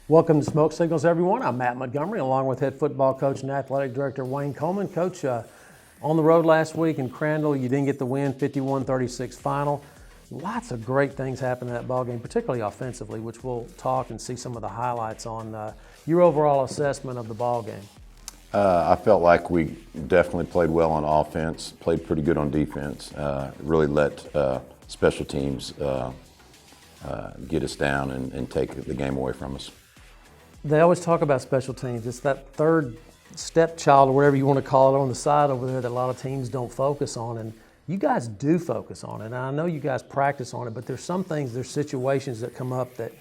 Welcome to Smoke Signals, everyone. I'm Matt Montgomery, along with head football coach and athletic director Wayne Coleman. Coach, on the road last week in Crandall, you didn't get the win, 51-36 final. Lots of great things happened in that ballgame, particularly offensively, which we'll talk and see some of the highlights on. Your overall assessment of the ballgame. I felt like we definitely played well on offense, played pretty good on defense, really let special teams get us down and take the game away from us. They always talk about special teams. It's that third stepchild or whatever you want to call it on the side over there that a lot of teams don't focus on. And you guys do focus on it. And I know you guys practice on it, but there's some things, there's situations that come up that,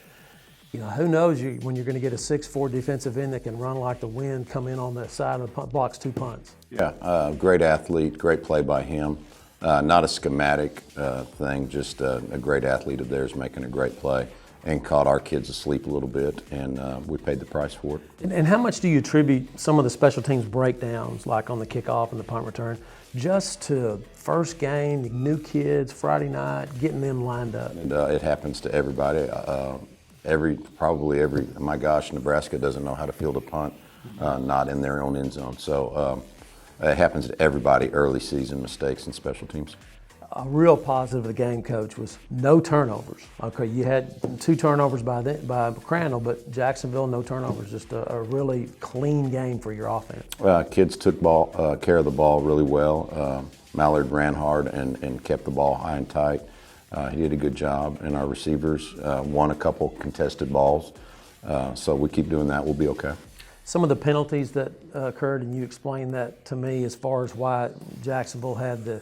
you know, who knows when you're going to get a 6'4" defensive end that can run like the wind, come in on the side of the punt, blocks 2 punts. Yeah, great athlete, great play by him. Not a schematic thing, just a great athlete of theirs making a great play and caught our kids asleep a little bit, and we paid the price for it. And how much do you attribute some of the special teams breakdowns, like on the kickoff and the punt return, just to first game, new kids, Friday night, getting them lined up? And it happens to everybody. My gosh, Nebraska doesn't know how to field a punt, not in their own end zone. So it happens to everybody, early season mistakes in special teams. A real positive of the game, Coach, was no turnovers. Okay, you had 2 turnovers by Crandall, but Jacksonville, no turnovers. Just a really clean game for your offense. Kids took care of the ball really well. Mallard ran hard and kept the ball high and tight. He did a good job, and our receivers won a couple contested balls. So we keep doing that, we'll be okay. Some of the penalties that occurred, and you explained that to me as far as why Jacksonville had the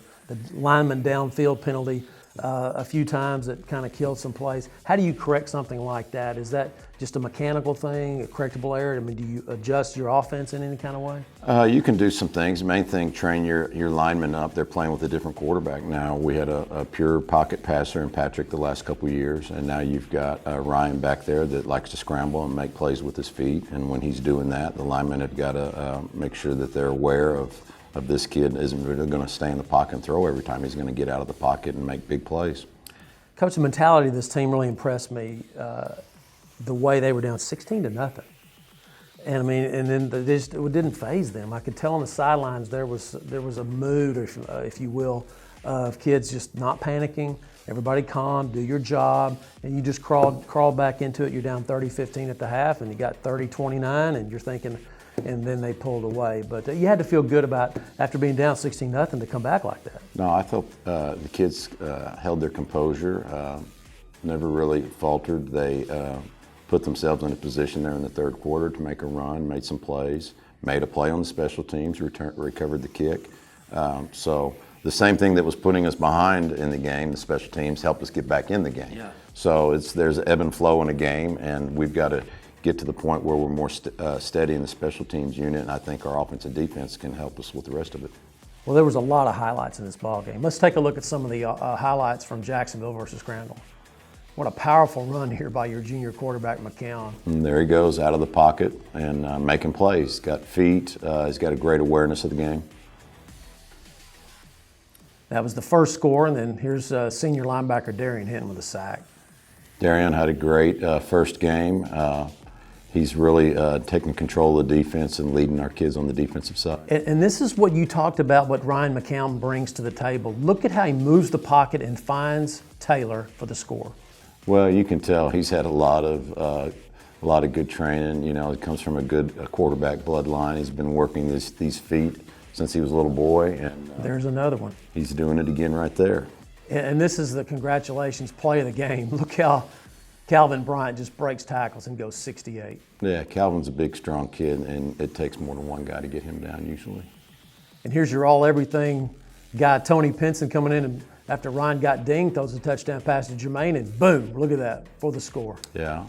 lineman downfield penalty a few times that kind of killed some plays. How do you correct something like that? Is that just a mechanical thing, a correctable error? I mean, do you adjust your offense in any kind of way? You can do some things. The main thing, train your linemen up. They're playing with a different quarterback now. We had a pure pocket passer in Patrick the last couple of years, and now you've got Ryan back there that likes to scramble and make plays with his feet. And when he's doing that, the linemen have got to make sure that they're aware of this kid isn't really going to stay in the pocket and throw every time. He's going to get out of the pocket and make big plays. Coach, the mentality of this team really impressed me. The way they were down 16-0. And I mean, and then it didn't faze them. I could tell on the sidelines there was a mood, if you will, of kids just not panicking. Everybody calm, do your job, and you just crawl back into it. You're down 30-15 at the half, and you got 30-29, and you're thinking, and then they pulled away. But you had to feel good about, after being down 16-0, to come back like that. No, I thought the kids held their composure, never really faltered. They put themselves in a position there in the third quarter to make a run, made some plays, made a play on the special teams, recovered the kick. So the same thing that was putting us behind in the game, the special teams, helped us get back in the game. Yeah. So there's ebb and flow in a game, and we've got to get to the point where we're more steady in the special teams unit, and I think our offensive defense can help us with the rest of it. Well, there was a lot of highlights in this ball game. Let's take a look at some of the highlights from Jacksonville versus Crandall. What a powerful run here by your junior quarterback, McCown. And there he goes out of the pocket and making plays. He's got feet. He's got a great awareness of the game. That was the first score, and then here's senior linebacker Darian Hinton with a sack. Darian had a great first game. He's really taking control of the defense and leading our kids on the defensive side. And this is what you talked about, what Ryan McCown brings to the table. Look at how he moves the pocket and finds Taylor for the score. Well, you can tell he's had a lot of good training. You know, he comes from a good quarterback bloodline. He's been working these feet since he was a little boy. And there's another one. He's doing it again right there. And this is the congratulations play of the game. Look how Calvin Bryant just breaks tackles and goes 68. Yeah, Calvin's a big, strong kid, and it takes more than one guy to get him down usually. And here's your all-everything guy, Tony Pinson, coming in, and after Ryan got dinged, throws a touchdown pass to Jermaine, and boom, look at that for the score. Yeah,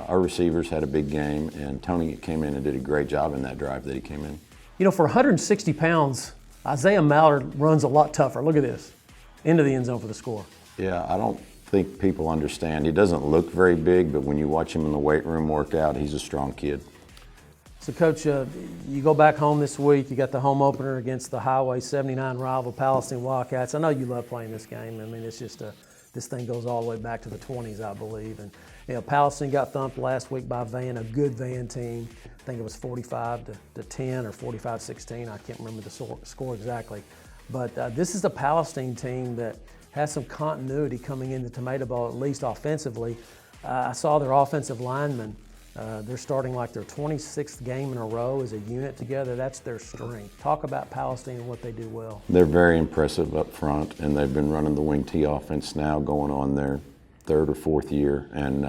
our receivers had a big game, and Tony came in and did a great job in that drive that he came in. You know, for 160 pounds, Isaiah Mallard runs a lot tougher. Look at this, into the end zone for the score. Yeah, I don't think people understand. He doesn't look very big, but when you watch him in the weight room work out, he's a strong kid. So, Coach, you go back home this week. You got the home opener against the Highway 79 rival Palestine Wildcats. I know you love playing this game. I mean, it's just this thing goes all the way back to the 20s, I believe. And Palestine got thumped last week by Van, a good Van team. I think it was 45-10 or 45-16. I can't remember the score exactly. But this is a Palestine team that has some continuity coming into Tomato Bowl, at least offensively. I saw their offensive linemen. They're starting like their 26th game in a row as a unit together. That's their strength. Talk about Palestine and what they do well. They're very impressive up front, and they've been running the wing T offense now going on their third or fourth year, and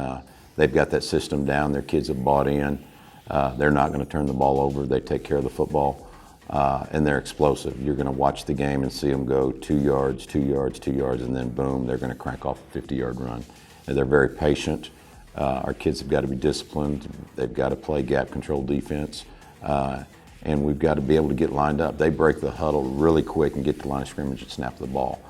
they've got that system down. Their kids have bought in. They're not going to turn the ball over. They take care of the football, and they're explosive. You're going to watch the game and see them go 2 yards, 2 yards, 2 yards, and then boom, they're going to crank off a 50-yard run. And they're very patient. Our kids have got to be disciplined. They've got to play gap control defense, and we've got to be able to get lined up. They break the huddle really quick and get to the line of scrimmage and snap the ball.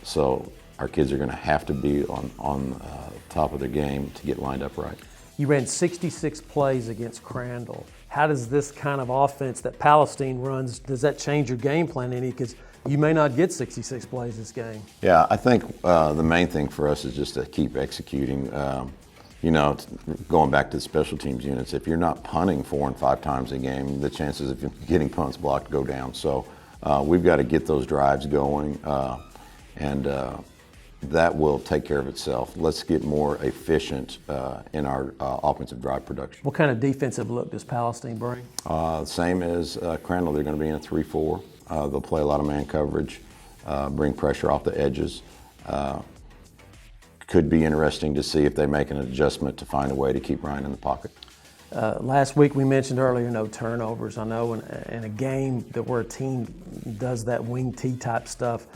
So our kids are going to have to be on top of their game to get lined up right. You ran 66 plays against Crandall. How does this kind of offense that Palestine runs, does that change your game plan any? Because you may not get 66 plays this game. Yeah, I think the main thing for us is just to keep executing. Going back to the special teams units, if you're not punting 4 and 5 times a game, the chances of you getting punts blocked go down. So we've got to get those drives going, and that will take care of itself. Let's get more efficient in our offensive drive production. What kind of defensive look does Palestine bring? Same as Crandall. They're going to be in a 3-4. They'll play a lot of man coverage, bring pressure off the edges. Could be interesting to see if they make an adjustment to find a way to keep Ryan in the pocket. Last week we mentioned earlier no turnovers. I know in a game where a team does that wing T type stuff,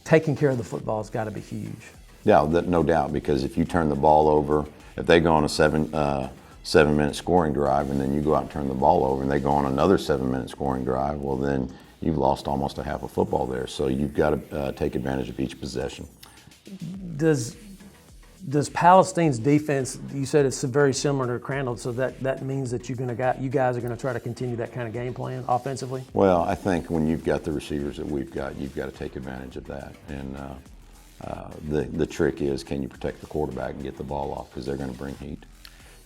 taking care of the football has got to be huge. Yeah, no doubt, because if you turn the ball over, if they go on a 7-minute scoring drive and then you go out and turn the ball over and they go on another 7-minute scoring drive, well then you've lost almost a half of football there. So you've got to take advantage of each possession. Does Palestine's defense, you said it's very similar to Crandall, so that means that you guys are going to try to continue that kind of game plan offensively? Well, I think when you've got the receivers that we've got, you've got to take advantage of that. And the trick is, can you protect the quarterback and get the ball off, because they're going to bring heat.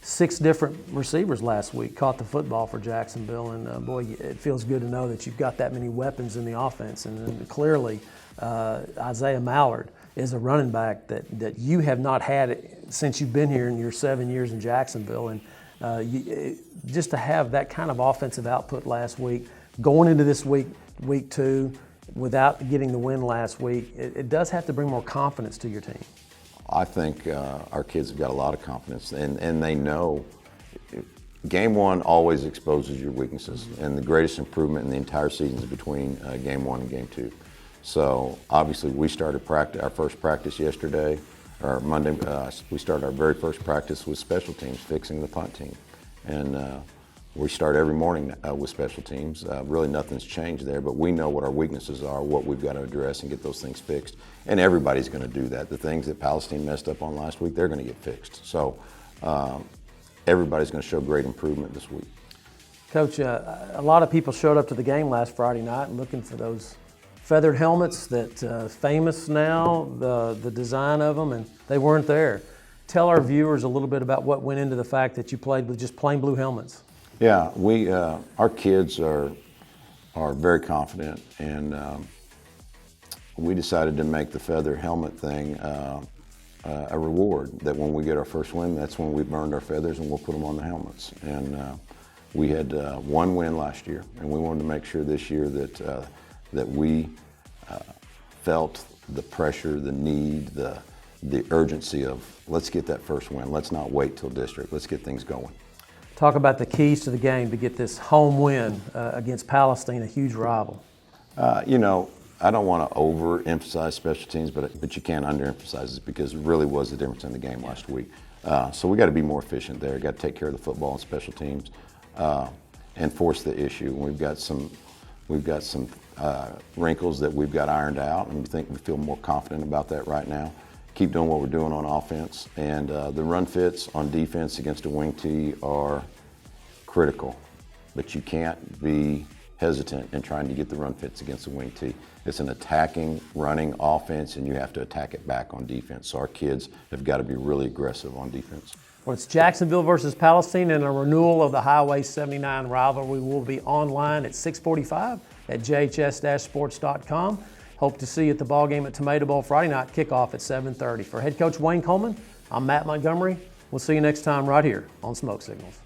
6 different receivers last week caught the football for Jacksonville, and boy, it feels good to know that you've got that many weapons in the offense. And clearly, Isaiah Mallard is a running back that you have not had since you've been here in your 7 years in Jacksonville. And just to have that kind of offensive output last week, going into this week 2, without getting the win last week, it does have to bring more confidence to your team. I think our kids have got a lot of confidence, and they know game 1 always exposes your weaknesses, and the greatest improvement in the entire season is between game 1 and game 2. So obviously we started our first practice yesterday, or Monday. We started our very first practice with special teams, fixing the punt team, and we start every morning with special teams. Really nothing's changed there, but we know what our weaknesses are, what we've got to address and get those things fixed. And everybody's going to do that. The things that Palestine messed up on last week, they're going to get fixed. So everybody's going to show great improvement this week. Coach, a lot of people showed up to the game last Friday night looking for those feathered helmets that famous now, the design of them, and they weren't there. Tell our viewers a little bit about what went into the fact that you played with just plain blue helmets. Yeah, our kids are very confident, and we decided to make the feather helmet thing a reward. That when we get our first win, that's when we burned our feathers and we'll put them on the helmets. And we had 1 win last year, and we wanted to make sure this year that we felt the pressure, the need, the urgency of let's get that first win. Let's not wait till district. Let's get things going. Talk about the keys to the game to get this home win against Palestine, a huge rival. I don't want to overemphasize special teams, but you can't underemphasize it, because it really was the difference in the game last week. So we got to be more efficient there. Got to take care of the football and special teams, and force the issue. We've got some wrinkles that we've got ironed out, and we feel more confident about that right now. Keep doing what we're doing on offense, and the run fits on defense against a wing T are critical, but you can't be hesitant in trying to get the run fits against the wing T. It's an attacking, running offense, and you have to attack it back on defense. So our kids have got to be really aggressive on defense. Well, it's Jacksonville versus Palestine, and a renewal of the Highway 79 rivalry will be online at 6:45 at jhs-sports.com. Hope to see you at the ballgame at Tomato Bowl Friday night, kickoff at 7:30. For head coach Wayne Coleman, I'm Matt Montgomery. We'll see you next time right here on Smoke Signals.